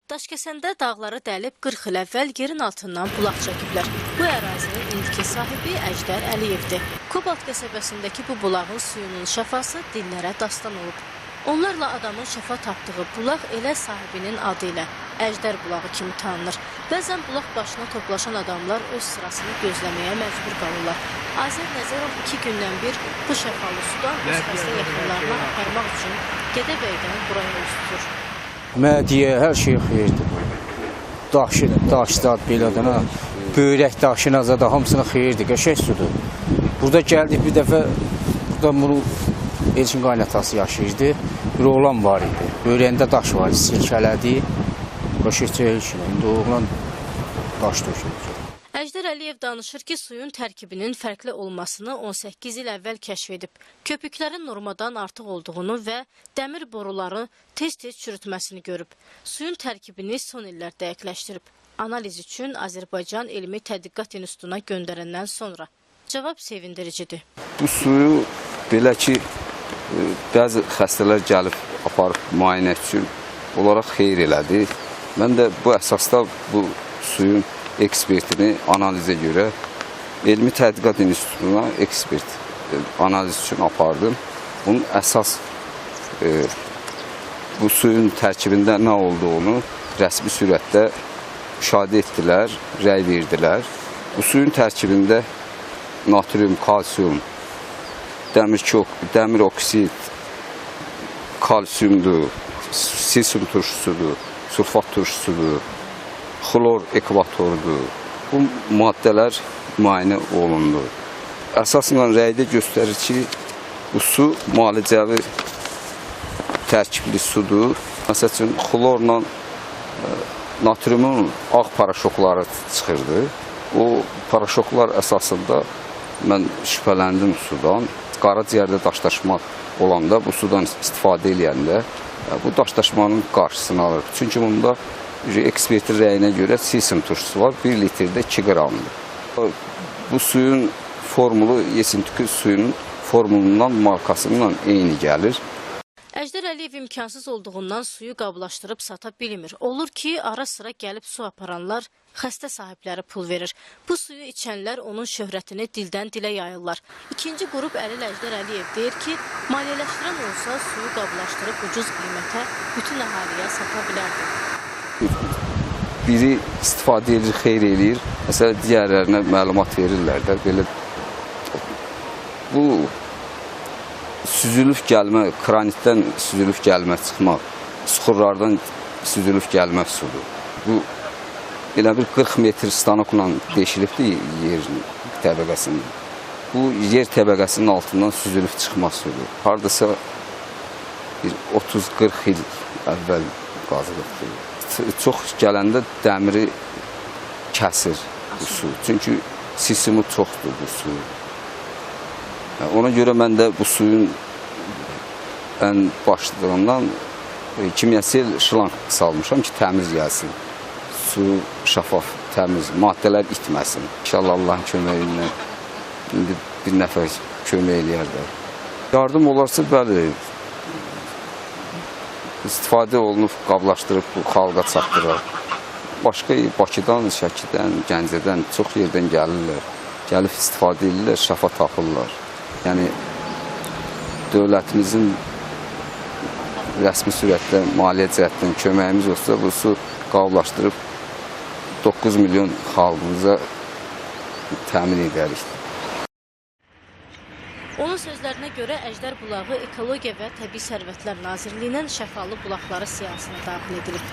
Daşkəsəndə dağları dəlib 40 il əvvəl yerin altından bulaq çəkiblər. Bu ərazinin indiki sahibi Əjdər Əliyevdir. Kobalt qəsəbəsindəki bu bulağın suyunun şəfası dillərə dastan olub. Onlarla adamın şəfa tapdığı bulaq elə sahibinin adı ilə Əjdər bulağı kimi tanınır. Bəzən bulaq başına toplaşan adamlar öz sırasını gözləməyə məcbur qalırlar. Azər Nəzərov 2 gündən bir bu şəfalı sudan öz xəstə yaxınlarına aparmaq üçün Gədəbəydən buraya üz tutur. Mədiyə, hər şey xeyirdir. Daşlar belədən, böyrək daşına zada hamısına xeyirdir, qəşək sudur. Burada gəldik bir dəfə, burada bunu Elçin qaynatası yaşayırdı, bir oğlan var idi. Böyrəyində daş var, silkələdi, qəşəkcək işinə, indi oğlan daş döşüdür. Əjdər Əliyev danışır ki, suyun tərkibinin fərqli olmasını 18 il əvvəl kəşf edib. Köpüklərin normadan artıq olduğunu və dəmir boruları tez-tez çürütməsini görüb. Suyun tərkibini son illər dəqiqləşdirib. Analiz üçün Azərbaycan Elmi Tədqiqat İnstitutuna göndərəndən sonra. Cavab sevindiricidir. Bu suyu belə ki, bəzi xəstələr gəlib aparıb müayinə üçün olaraq xeyir elədi. Mən də bu əsasda bu suyun ekspertini analizə görə Elmi Tədqiqat İnstitutuna ekspert analiz üçün apardım. Bunun əsas bu suyun tərkibində nə olduğunu rəsmi sürətdə müşahidə etdilər, rəy verdilər. Bu suyun tərkibində natrium, kalsium, dəmir oksid, kalsiumdur, silisium turşusudur, sulfat turşusudur, xlor ekvatorudur. Bu maddələr müayinə olundu. Əsasında rəydə göstərir ki, bu su müalicəvi tərkibli sudur. Məsəl üçün, xlorla natriumun ağ paraşokları çıxırdı. O paraşoklar əsasında mən şübhələndim sudan. Qaraciyərdə daşlaşma olanda, bu sudan istifadə edəndə bu daşlaşmanın qarşısını alır. Çünki bunda ekspertin rəyinə görə silisium turşusu var, 1 litrdə 2 qramdır. Bu suyun formulu Yesintükü suyunun formulundan, markasından eyni gəlir. Əjdər Əliyev imkansız olduğundan suyu qablaşdırıb sata bilmir. Olur ki, ara sıra gəlib su aparanlar xəstə sahibləri pul verir. Bu suyu içənlər onun şöhrətini dildən dilə yayırlar. İkinci qrup əlil Əjdər Əliyev deyir ki, maliyyələşdirən olsa suyu qablaşdırıb ucuz qiymətə bütün əhaliyə sata bilərdi. Biri istifadə edir, xeyr eləyir. Məsələn, digərlərinə məlumat verirlər də. Belə bu süzülüb gəlmə, kranitdən süzülüb gəlmə çıxmaq, suxurlardan süzülüb gəlmə sudur. Bu elə bir 40 metr stanokla deşilibdir yer təbəqəsində. Bu yer təbəqəsinin altından süzülüb çıxma sudur. Hardasa 30-40 il əvvəl qazılıbdır. Çox gələndə dəmiri kəsir bu su. Çünki sisimu çoxdur bu su. Ona görə mən də bu suyun ən başladığından kimyasel şlanq salmışam ki, təmiz gəlsin. Su şəffaf, təmiz, maddələr itməsin. İnşallah Allahın köməyi ilə indi bir nəfər kömək eləyərlər. Yardım olarsa, bəli, istifadə olunub, qablaşdırıb bu xalqa çatdırır. Başqa Bakıdan, Şəkidən, Gəncədən çox yerdən gəlirlər. Gəlib istifadə edirlər, şəfa tapırlar. Yəni, dövlətimizin rəsmi sürətlə, maliyyə cəhətdən köməyimiz olsa, bu su qablaşdırıb 9 milyon xalqımıza təmin edərik. Onun sözlərinə görə Əjdər bulağı Ekologiya və Təbii Sərvətlər Nazirliyinin şəfalı bulaqları siyahısına daxil edilib.